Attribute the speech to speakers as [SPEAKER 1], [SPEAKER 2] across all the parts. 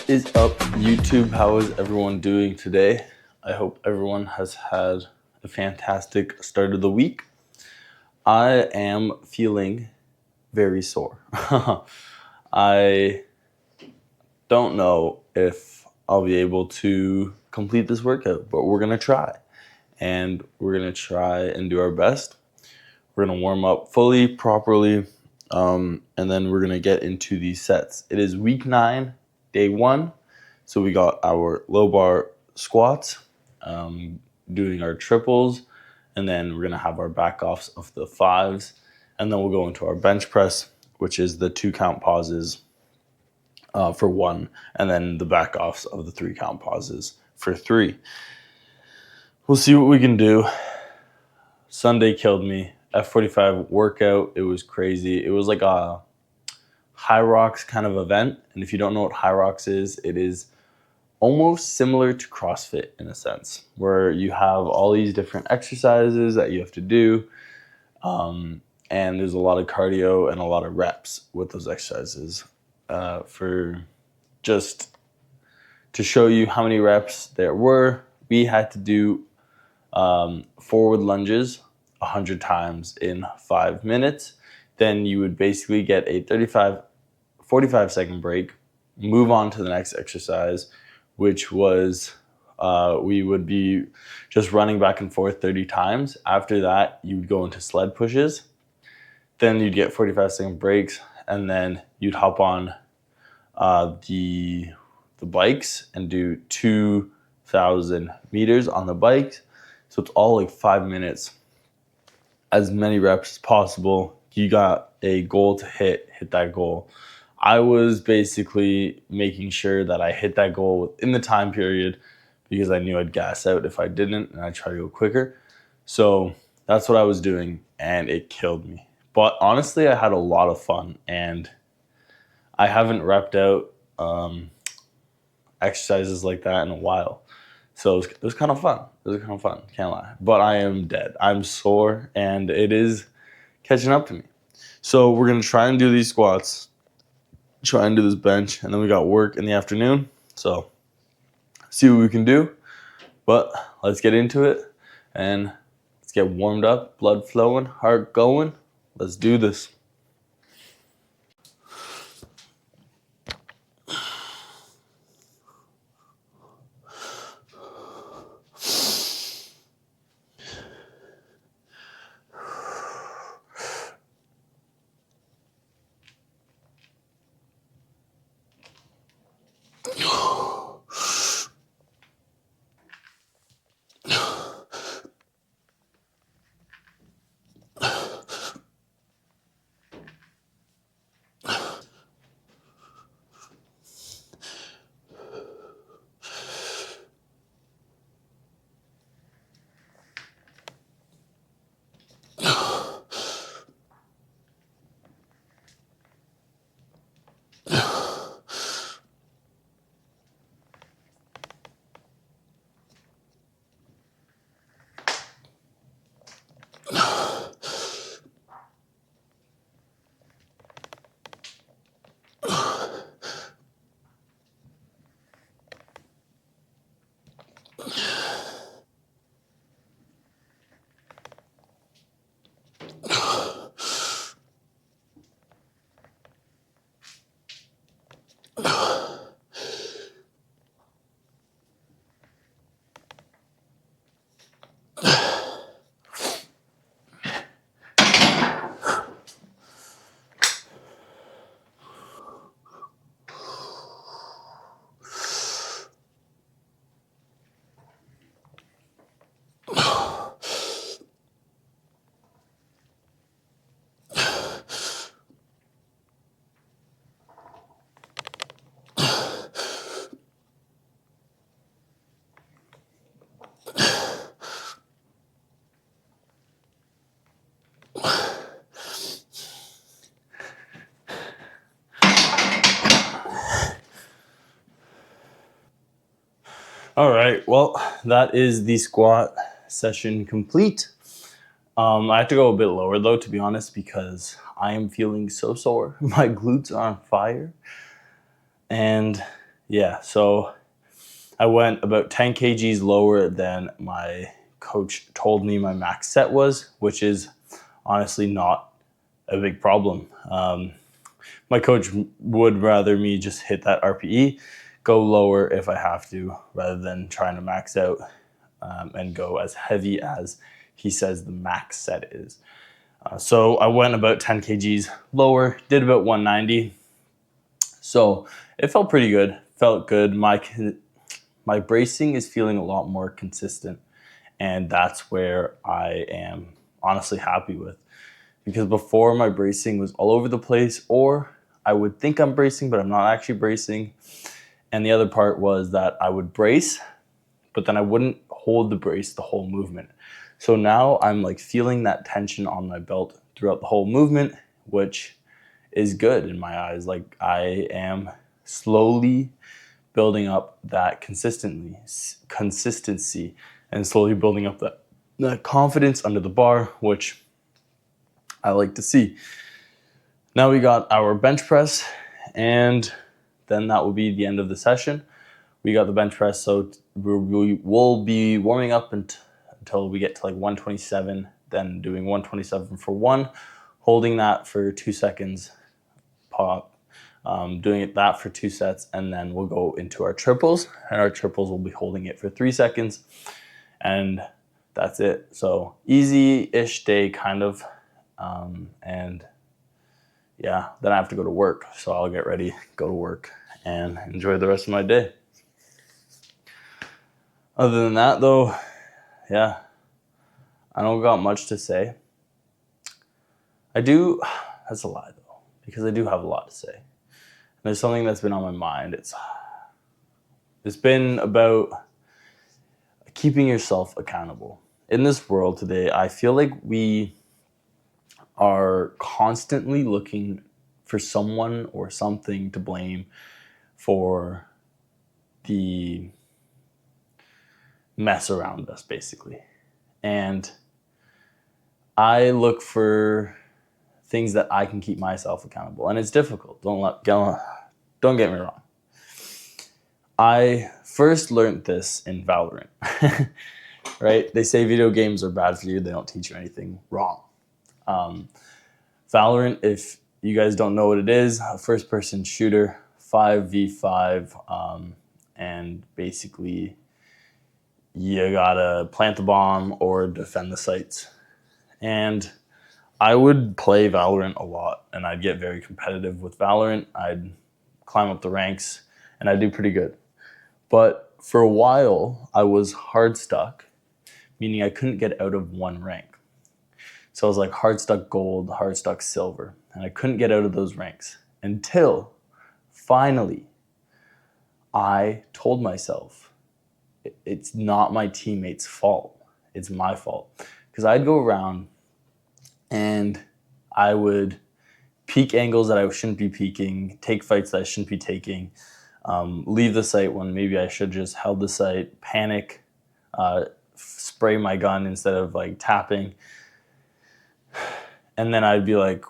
[SPEAKER 1] Is up, YouTube? How is everyone doing today? I hope everyone has had a fantastic start of the week. I am feeling very sore. I don't know if I'll be able to complete this workout, but we're going to try. And we're going to try and do our best. We're going to warm up fully, properly, and then we're going to get into these sets. It is week 9, day 1. So we got our low bar squats, doing our triples, and then we're going to have our back offs of the 5s. And then we'll go into our bench press, which is the 2 count pauses for 1, and then the back offs of the 3 count pauses for 3. We'll see what we can do. Sunday killed me. F45 workout, it was crazy. It was like a high rocks kind of event. And if you don't know what high rocks is, it is almost similar to CrossFit in a sense, where you have all these different exercises that you have to do. And there's a lot of cardio and a lot of reps with those exercises for just to show you how many reps there were. We had to do forward lunges 100 times in 5 minutes. Then you would basically get a 45 second break, move on to the next exercise, which was we would be just running back and forth 30 times. After that, you would go into sled pushes. Then you'd get 45 second breaks, and then you'd hop on the bikes and do 2,000 meters on the bikes. So it's all like 5 minutes, as many reps as possible. You got a goal to hit that goal. I was basically making sure that I hit that goal within the time period because I knew I'd gas out if I didn't, and I'd try to go quicker. So that's what I was doing, and it killed me. But honestly, I had a lot of fun, and I haven't repped out exercises like that in a while. So it was kind of fun. Can't lie. But I am dead. I'm sore, and it is catching up to me. So we're going to try and do these squats, try and do this bench, and then we got work in the afternoon. So see what we can do. But let's get into it, and let's get warmed up, blood flowing, heart going. Let's do this. All right, well, that is the squat session complete. I have to go a bit lower though, to be honest, because I am feeling so sore. My glutes are on fire. And yeah, so I went about 10 kgs lower than my coach told me my max set was, which is honestly not a big problem. My coach would rather me just hit that RPE, go lower if I have to, rather than trying to max out and go as heavy as he says the max set is. So I went about 10 kgs lower, did about 190. So it felt pretty good, felt good. My bracing is feeling a lot more consistent, and that's where I am honestly happy with. Because before, my bracing was all over the place, or I would think I'm bracing, but I'm not actually bracing. And the other part was that I would brace, but then I wouldn't hold the brace the whole movement. So now I'm like feeling that tension on my belt throughout the whole movement, which is good in my eyes. Like I am slowly building up that consistency and slowly building up that confidence under the bar, which I like to see. Now we got our bench press, and then that will be the end of the session. We got the bench press, so we will be warming up until we get to like 127, then doing 127 for one, holding that for 2 seconds, pop, doing that for 2 sets, and then we'll go into our triples, and our triples will be holding it for 3 seconds, and that's it. So easy-ish day, kind of, and yeah, then I have to go to work, so I'll get ready, go to work, and enjoy the rest of my day. Other than that, though, yeah, I don't got much to say. I do, that's a lie, though, because I do have a lot to say. And there's something that's been on my mind. It's been about keeping yourself accountable. In this world today, I feel like we are constantly looking for someone or something to blame for the mess around us, basically. And I look for things that I can keep myself accountable, and it's difficult. Don't get me wrong. I first learned this in Valorant, right? They say video games are bad for you. They don't teach you anything. Wrong. Valorant, if you guys don't know what it is, a first-person shooter, 5v5, and basically you gotta plant the bomb or defend the sites. And I would play Valorant a lot, and I'd get very competitive with Valorant. I'd climb up the ranks, and I'd do pretty good. But for a while, I was hard stuck, meaning I couldn't get out of one rank. So I was like hard stuck gold, hard stuck silver, and I couldn't get out of those ranks until finally I told myself it's not my teammates' fault. It's my fault. Because I'd go around and I would peek angles that I shouldn't be peeking, take fights that I shouldn't be taking, leave the site when maybe I should just held the site, panic, spray my gun instead of like tapping. And then I'd be like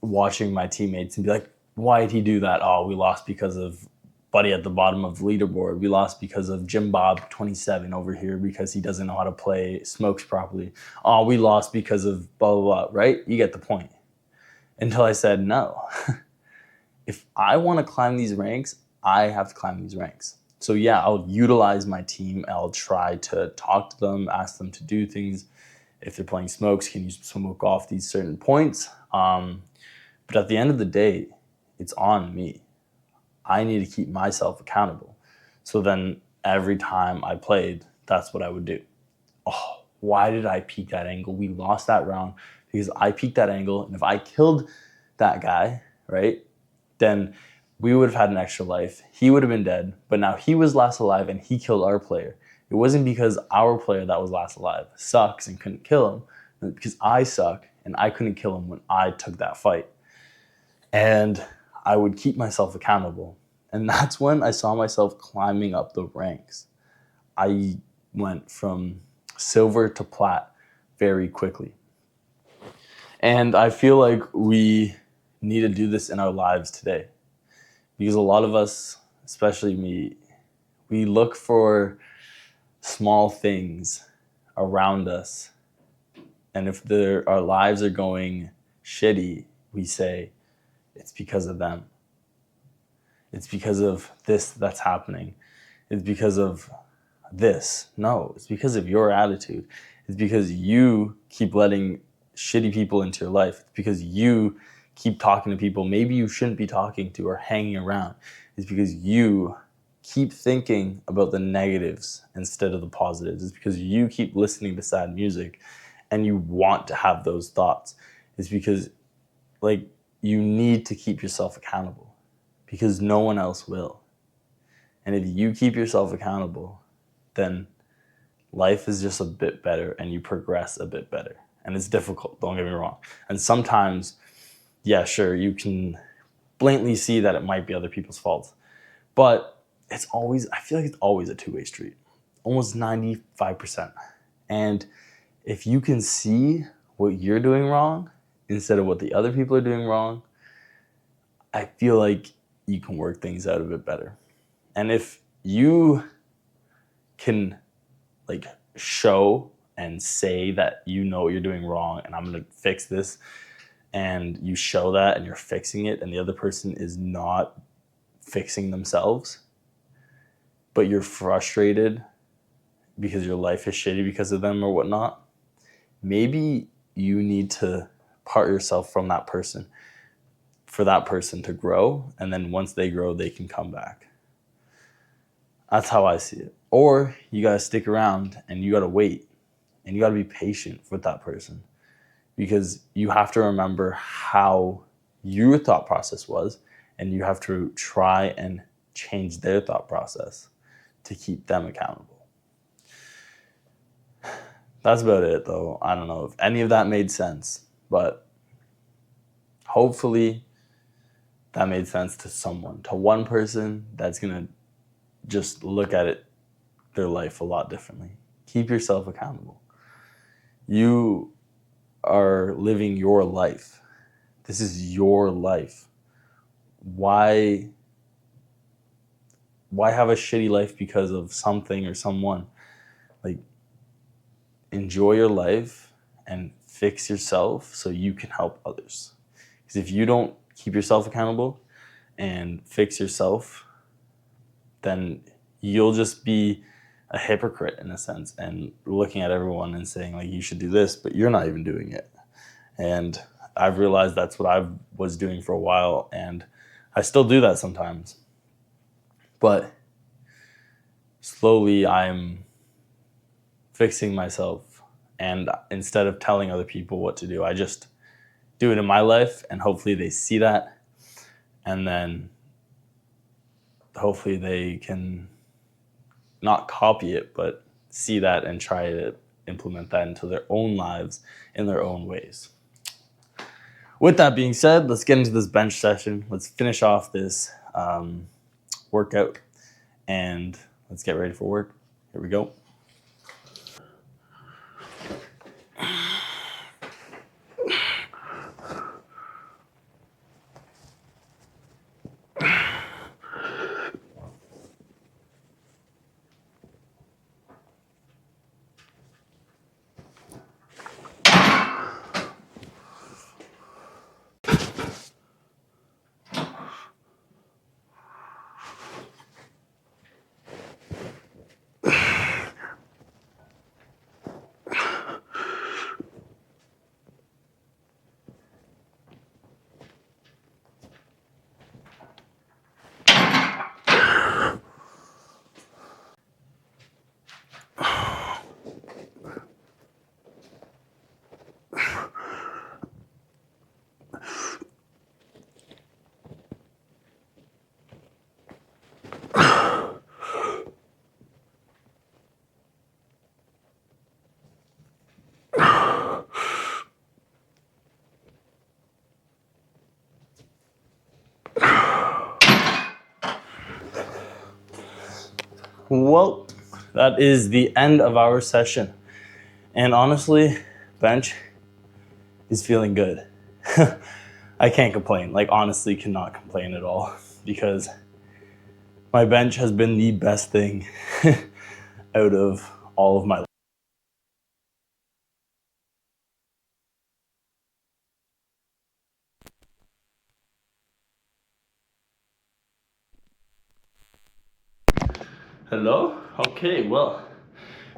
[SPEAKER 1] watching my teammates and be like, why did he do that? Oh, we lost because of Buddy at the bottom of the leaderboard. We lost because of Jim Bob 27 over here because he doesn't know how to play smokes properly. Oh, we lost because of blah, blah, blah, right? You get the point. Until I said, no. If I want to climb these ranks, I have to climb these ranks. So yeah, I'll utilize my team. I'll try to talk to them, ask them to do things. If they're playing smokes, can you smoke off these certain points? But at the end of the day, it's on me. I need to keep myself accountable. So then every time I played, that's what I would do. Oh, why did I peek that angle? We lost that round because I peeked that angle. And if I killed that guy, right, then we would have had an extra life. He would have been dead, but now he was last alive and he killed our player. It wasn't because our player that was last alive sucks and couldn't kill him. It was because I suck and I couldn't kill him when I took that fight. And I would keep myself accountable. And that's when I saw myself climbing up the ranks. I went from silver to plat very quickly. And I feel like we need to do this in our lives today. Because a lot of us, especially me, we look for small things around us. And if our lives are going shitty, we say, it's because of them. It's because of this that's happening. It's because of this. No, it's because of your attitude. It's because you keep letting shitty people into your life. It's because you keep talking to people maybe you shouldn't be talking to or hanging around. It's because you keep thinking about the negatives instead of the positives. It's because you keep listening to sad music and you want to have those thoughts. It's because like you need to keep yourself accountable because no one else will. And if you keep yourself accountable, then life is just a bit better and you progress a bit better. And it's difficult, don't get me wrong. And sometimes, yeah, sure, you can blatantly see that it might be other people's faults. But I feel like it's always a two-way street, almost 95%. And if you can see what you're doing wrong instead of what the other people are doing wrong, I feel like you can work things out a bit better. And if you can like show and say that you know what you're doing wrong and I'm going to fix this, and you show that and you're fixing it and the other person is not fixing themselves, but you're frustrated because your life is shitty because of them or whatnot, maybe you need to part yourself from that person for that person to grow, and then once they grow, they can come back. That's how I see it. Or you gotta stick around and you gotta wait and you gotta be patient with that person because you have to remember how your thought process was and you have to try and change their thought process to keep them accountable. That's about it though. I don't know if any of that made sense, but hopefully that made sense to someone, to one person that's gonna just look at it, their life a lot differently. Keep yourself accountable. You are living your life. This is your life. Why have a shitty life because of something or someone? Like, enjoy your life and fix yourself so you can help others. Because if you don't keep yourself accountable and fix yourself, then you'll just be a hypocrite in a sense and looking at everyone and saying like you should do this, but you're not even doing it. And I've realized that's what I was doing for a while, and I still do that sometimes. But slowly I'm fixing myself, and instead of telling other people what to do, I just do it in my life, and hopefully they see that, and then hopefully they can not copy it, but see that and try to implement that into their own lives in their own ways. With that being said, let's get into this bench session. Let's finish off this workout and let's get ready for work. Here we go. Well, that is the end of our session. And honestly, bench is feeling good. I can't complain. Like, honestly, cannot complain at all because My bench has been the best thing out of all of my life. Hello? Okay, well,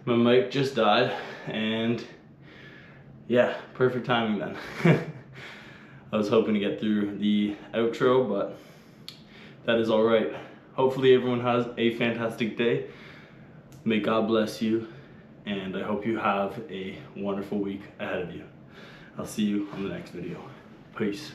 [SPEAKER 1] my mic just died, and yeah, perfect timing then. I was hoping to get through the outro, but that is all right. Hopefully everyone has a fantastic day. May God bless you, and I hope you have a wonderful week ahead of you. I'll see you on the next video. Peace.